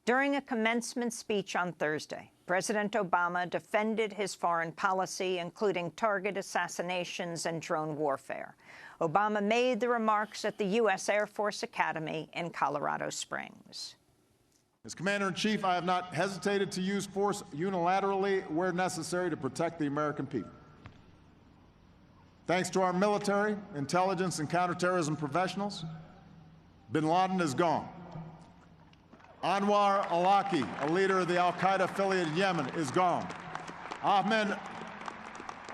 During a commencement speech on Thursday, President Obama defended his foreign policy, including target assassinations and drone warfare. Obama made the remarks at the U.S. Air Force Academy in Colorado Springs. As Commander-in-Chief, I have not hesitated to use force unilaterally where necessary to protect the American people. Thanks to our military, intelligence, and counterterrorism professionals, bin Laden is gone. Anwar al-Awlaki, a leader of the al-Qaeda-affiliated Yemen, is gone. Ahmed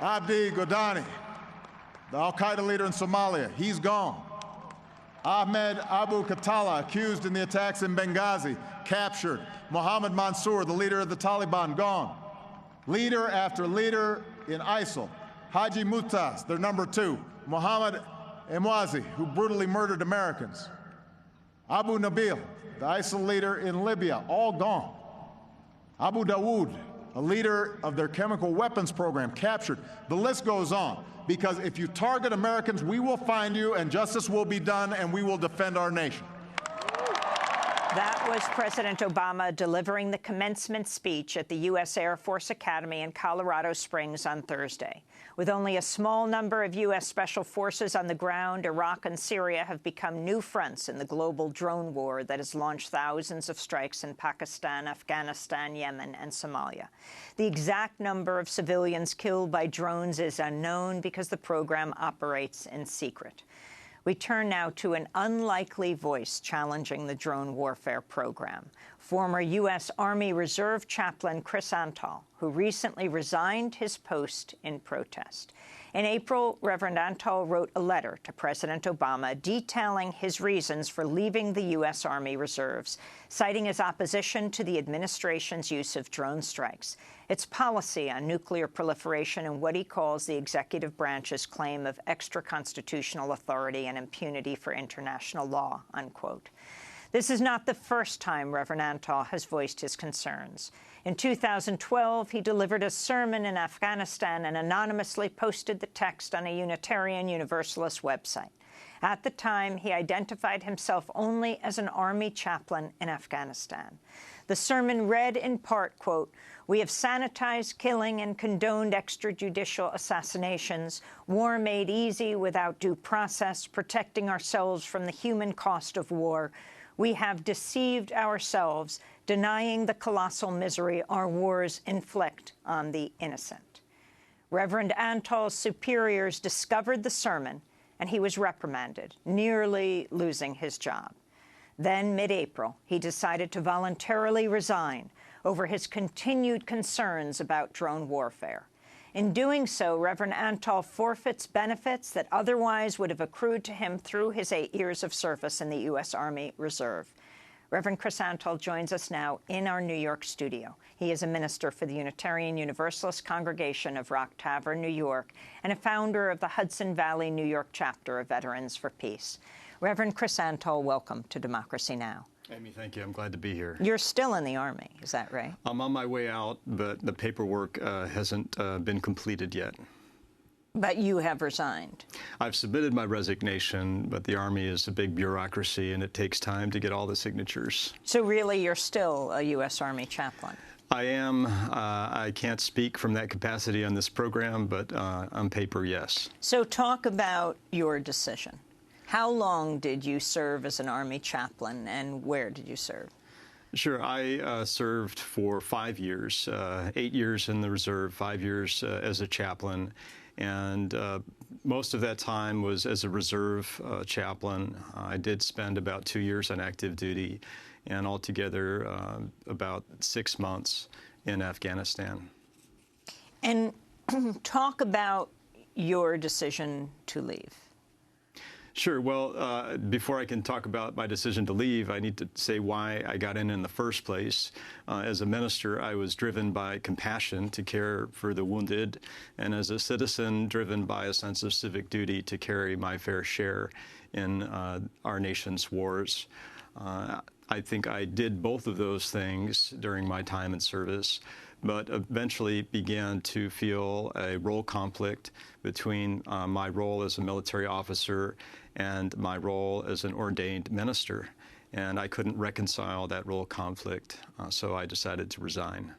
Abdi Godani, the al-Qaeda leader in Somalia, he's gone. Ahmed Abu Khattala, accused in the attacks in Benghazi, captured. Mohammed Mansour, the leader of the Taliban, gone. Leader after leader in ISIL. Haji Mutaz, their number 2. Mohammed Emwazi, who brutally murdered Americans. Abu Nabil, the ISIL leader in Libya, all gone. Abu Dawood, a leader of their chemical weapons program, captured. The list goes on, because if you target Americans, we will find you, and justice will be done, and we will defend our nation. That was President Obama delivering the commencement speech at the U.S. Air Force Academy in Colorado Springs on Thursday. With only a small number of U.S. Special Forces on the ground, Iraq and Syria have become new fronts in the global drone war that has launched thousands of strikes in Pakistan, Afghanistan, Yemen, and Somalia. The exact number of civilians killed by drones is unknown because the program operates in secret. We turn now to an unlikely voice challenging the drone warfare program. Former U.S. Army Reserve Chaplain Chris Antal, who recently resigned his post in protest. In April, Reverend Antal wrote a letter to President Obama detailing his reasons for leaving the U.S. Army Reserves, citing his opposition to the administration's use of drone strikes, its policy on nuclear proliferation, and what he calls the executive branch's claim of extra-constitutional authority and impunity for international law, unquote. This is not the first time Reverend Antal has voiced his concerns. In 2012, he delivered a sermon in Afghanistan and anonymously posted the text on a Unitarian Universalist website. At the time, he identified himself only as an Army chaplain in Afghanistan. The sermon read in part, quote, "We have sanitized killing and condoned extrajudicial assassinations, war made easy without due process, protecting ourselves from the human cost of war. We have deceived ourselves, denying the colossal misery our wars inflict on the innocent." Reverend Antal's superiors discovered the sermon, and he was reprimanded, nearly losing his job. Then, mid-April, he decided to voluntarily resign over his continued concerns about drone warfare. In doing so, Reverend Antal forfeits benefits that otherwise would have accrued to him through his 8 years of service in the U.S. Army Reserve. Reverend Chris Antal joins us now in our New York studio. He is a minister for the Unitarian Universalist Congregation of Rock Tavern, New York, and a founder of the Hudson Valley, New York chapter of Veterans for Peace. Reverend Chris Antal, welcome to Democracy Now! Amy, thank you. I'm glad to be here. You're still in the Army, is that right? I'm on my way out, but the paperwork hasn't been completed yet. But you have resigned. I've submitted my resignation, but the Army is a big bureaucracy, and it takes time to get all the signatures. So really, you're still a U.S. Army chaplain? I am. I can't speak from that capacity on this program, but on paper, yes. So talk about your decision. How long did you serve as an Army chaplain, and where did you serve? Sure. I served for 5 years, 8 years in the reserve, 5 years as a chaplain. And most of that time was as a reserve chaplain. I did spend about 2 years on active duty, and altogether about 6 months in Afghanistan. And talk about your decision to leave. Sure. Well, before I can talk about my decision to leave, I need to say why I got in the first place. As a minister, I was driven by compassion to care for the wounded, and as a citizen, driven by a sense of civic duty to carry my fair share in our nation's wars. I think I did both of those things during my time in service, but eventually began to feel a role conflict between my role as a military officer and my role as an ordained minister. and I couldn't reconcile that role conflict, so I decided to resign.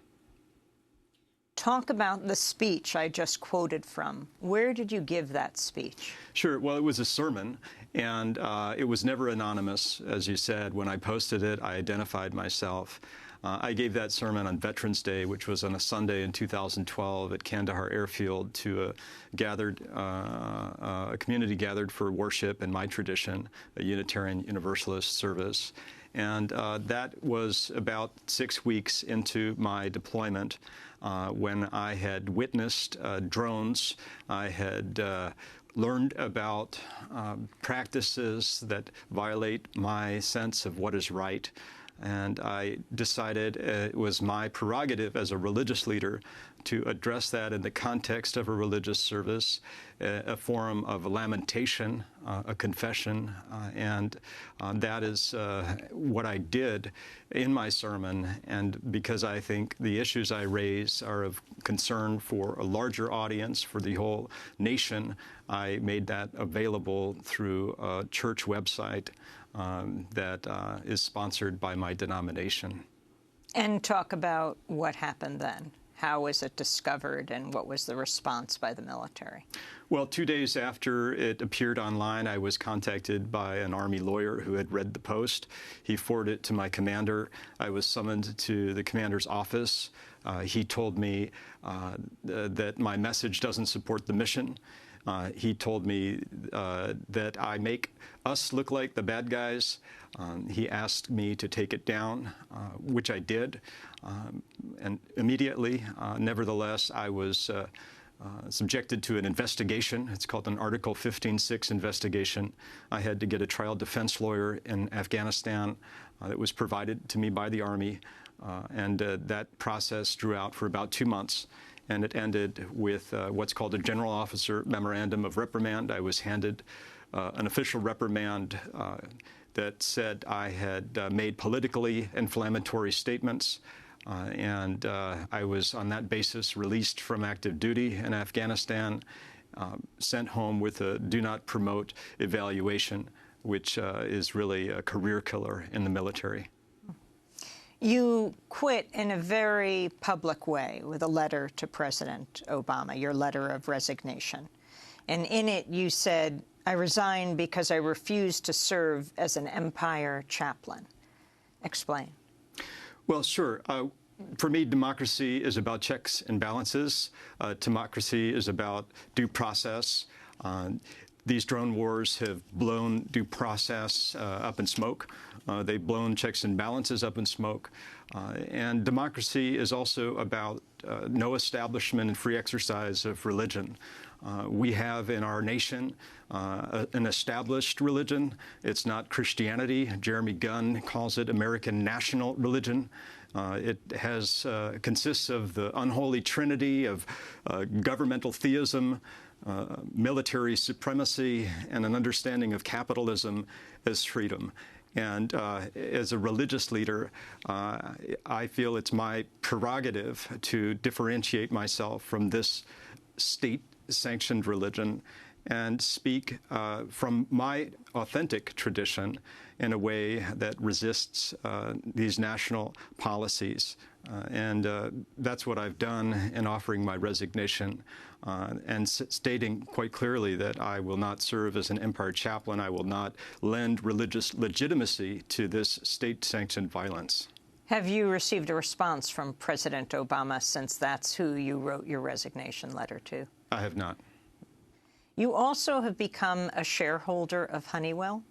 Talk about the speech I just quoted from. Where did you give that speech? Sure. Well, it was a sermon, and it was never anonymous. As you said, when I posted it, I identified myself. I gave that sermon on Veterans Day, which was on a Sunday in 2012 at Kandahar Airfield, to a community gathered for worship in my tradition, a Unitarian Universalist service. And that was about 6 weeks into my deployment, when I had witnessed drones. I had learned about practices that violate my sense of what is right. And I decided it was my prerogative as a religious leader to address that in the context of a religious service, a forum of lamentation, a confession, and that is what I did in my sermon. And because I think the issues I raise are of concern for a larger audience, for the whole nation, I made that available through a church website that is sponsored by my denomination. And talk about what happened then. How was it discovered, and what was the response by the military? Well, 2 days after it appeared online, I was contacted by an Army lawyer who had read the post. He forwarded it to my commander. I was summoned to the commander's office. He told me that my message doesn't support the mission. He told me that I make us look like the bad guys. He asked me to take it down, which I did. And immediately, nevertheless, I was subjected to an investigation. It's called an Article 15-6 investigation. I had to get a trial defense lawyer in Afghanistan that was provided to me by the Army. And that process drew out for about 2 months. And it ended with what's called a General Officer Memorandum of Reprimand. I was handed an official reprimand that said I had made politically inflammatory statements, and I was on that basis released from active duty in Afghanistan, sent home with a do not promote evaluation, which is really a career killer in the military. You quit in a very public way with a letter to President Obama, your letter of resignation. And in it, you said, "I resign because I refuse to serve as an empire chaplain." Explain. Well, sure. For me, democracy is about checks and balances. Democracy is about due process. These drone wars have blown due process up in smoke. They've blown checks and balances up in smoke. And democracy is also about no establishment and free exercise of religion. We have in our nation an established religion. It's not Christianity. Jeremy Gunn calls it American national religion. It consists of the unholy trinity of governmental theism, military supremacy, and an understanding of capitalism as freedom. And as a religious leader, I feel it's my prerogative to differentiate myself from this state-sanctioned religion and speak from my authentic tradition in a way that resists these national policies. And that's what I've done in offering my resignation and stating quite clearly that I will not serve as an empire chaplain. I will not lend religious legitimacy to this state-sanctioned violence. Have you received a response from President Obama, since that's who you wrote your resignation letter to? I have not. You also have become a shareholder of Honeywell?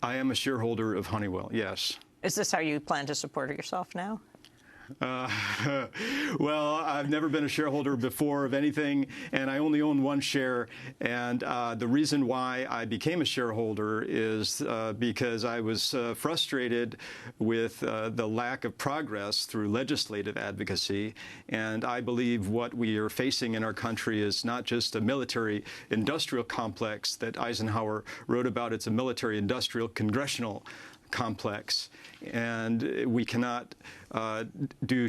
I am a shareholder of Honeywell, yes. Is this how you plan to support yourself now? Well, I've never been a shareholder before of anything, and I only own one share. And the reason why I became a shareholder is because I was frustrated with the lack of progress through legislative advocacy. And I believe what we are facing in our country is not just a military-industrial complex that Eisenhower wrote about. It's a military-industrial congressional complex, and we cannot do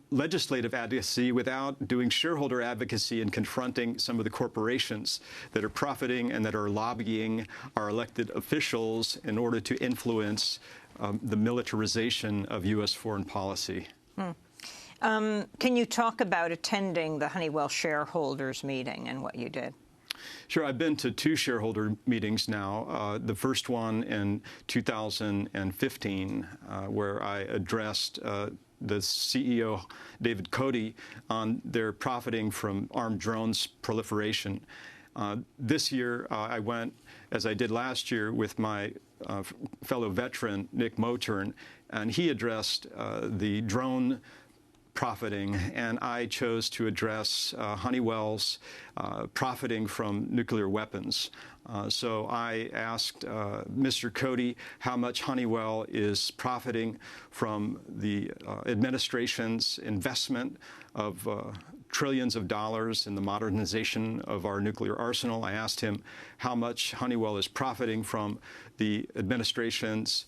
legislative advocacy without doing shareholder advocacy and confronting some of the corporations that are profiting and that are lobbying our elected officials in order to influence the militarization of U.S. foreign policy. Can you talk about attending the Honeywell shareholders meeting and what you did? Sure. I've been to 2 shareholder meetings now. The first one in 2015, where I addressed the CEO, David Cody, on their profiting from armed drones proliferation. This year, I went, as I did last year, with my fellow veteran, Nick Moturn, and he addressed the drone profiting, and I chose to address Honeywell's profiting from nuclear weapons. So I asked Mr. Cody how much Honeywell is profiting from the administration's investment of trillions of dollars in the modernization of our nuclear arsenal. I asked him how much Honeywell is profiting from the administration's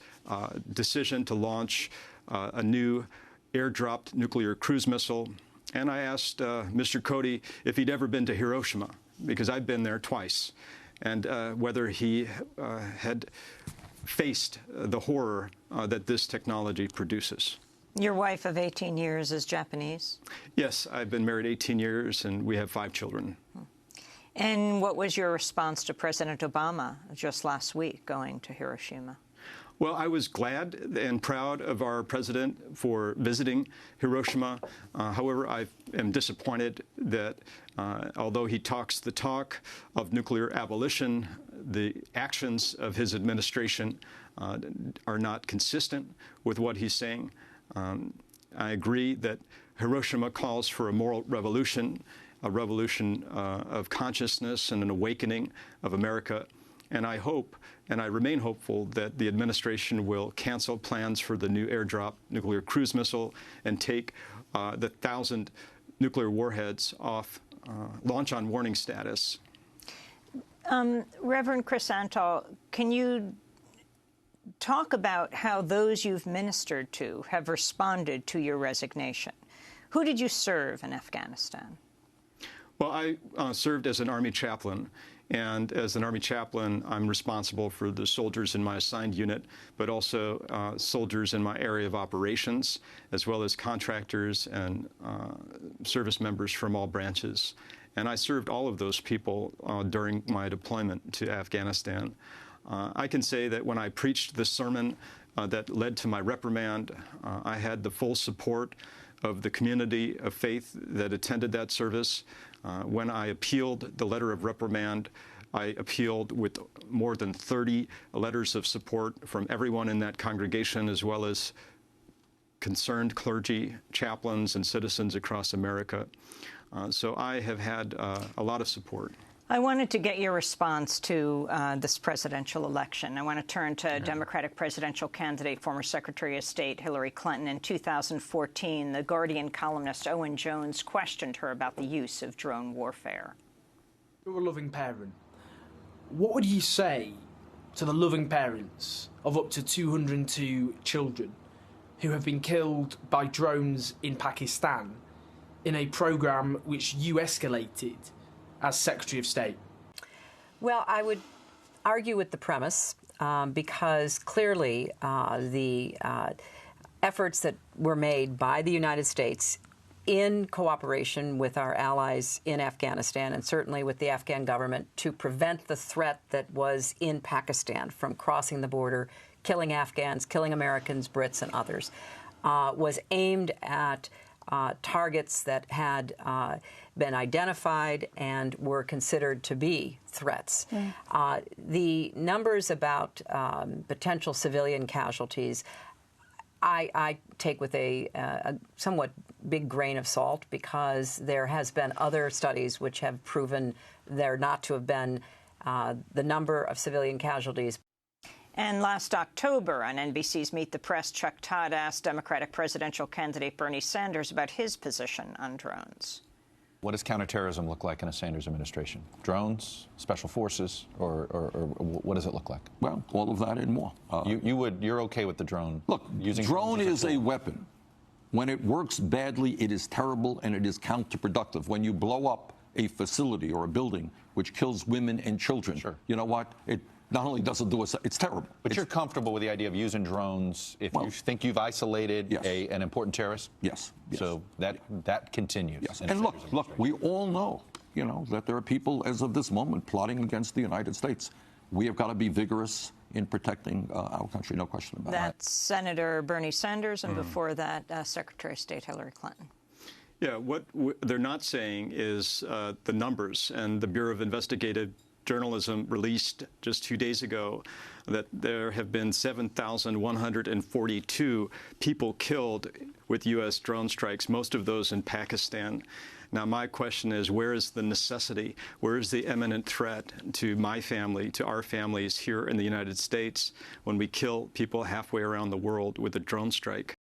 decision to launch a new airdropped nuclear cruise missile. And I asked Mr. Cody if he'd ever been to Hiroshima, because I've been there twice, and whether he had faced the horror that this technology produces. Your wife of 18 years is Japanese? Yes, I've been married 18 years, and we have 5 children. And what was your response to President Obama just last week going to Hiroshima? Well, I was glad and proud of our president for visiting Hiroshima. However, I am disappointed that although he talks the talk of nuclear abolition, the actions of his administration are not consistent with what he's saying. I agree that Hiroshima calls for a moral revolution, a revolution of consciousness and an awakening of America. And I hope, and I remain hopeful, that the administration will cancel plans for the new airdrop nuclear cruise missile and take the 1,000 nuclear warheads off launch on warning status. Reverend Chrysanthal, can you talk about how those you've ministered to have responded to your resignation? Who did you serve in Afghanistan? Well, I served as an Army chaplain. And as an Army chaplain, I'm responsible for the soldiers in my assigned unit, but also soldiers in my area of operations, as well as contractors and service members from all branches. And I served all of those people during my deployment to Afghanistan. I can say that when I preached the sermon that led to my reprimand, I had the full support of the community of faith that attended that service. When I appealed the letter of reprimand, I appealed with more than 30 letters of support from everyone in that congregation, as well as concerned clergy, chaplains, and citizens across America. So I have had a lot of support. I wanted to get your response to this presidential election. I want to turn to Democratic presidential candidate, former Secretary of State Hillary Clinton. In 2014, the Guardian columnist Owen Jones questioned her about the use of drone warfare. You're a loving parent. What would you say to the loving parents of up to 202 children who have been killed by drones in Pakistan in a program which you escalated as Secretary of State? Well, I would argue with the premise because clearly the efforts that were made by the United States in cooperation with our allies in Afghanistan and certainly with the Afghan government to prevent the threat that was in Pakistan from crossing the border, killing Afghans, killing Americans, Brits, and others, was aimed at targets that had been identified and were considered to be threats. The numbers about potential civilian casualties, I take with a somewhat big grain of salt, because there has been other studies which have proven there not to have been the number of civilian casualties. And last October on NBC's Meet the Press, Chuck Todd asked Democratic presidential candidate Bernie Sanders about his position on drones. What does counterterrorism look like in a Sanders administration? Drones, special forces, or what does it look like? Well, all of that and more. You're okay with the drone? Look, using drone drones is a weapon. When it works badly, it is terrible and it is counterproductive. When you blow up a facility or a building which kills women and children, sure. You know what? It not only doesn't do us, it's terrible. But you're comfortable with the idea of using drones if you think you've isolated yes. an important terrorist? Yes. So that continues. Yes. And look, we all know, that there are people as of this moment plotting against the United States. We have got to be vigorous in protecting our country, no question about that. That's Senator Bernie Sanders, and before that, Secretary of State Hillary Clinton. Yeah, what they're not saying is the numbers, and the Bureau of Investigative Journalism released just 2 days ago that there have been 7,142 people killed with U.S. drone strikes, most of those in Pakistan. Now, my question is, where is the necessity? Where is the imminent threat to my family, to our families here in the United States, when we kill people halfway around the world with a drone strike?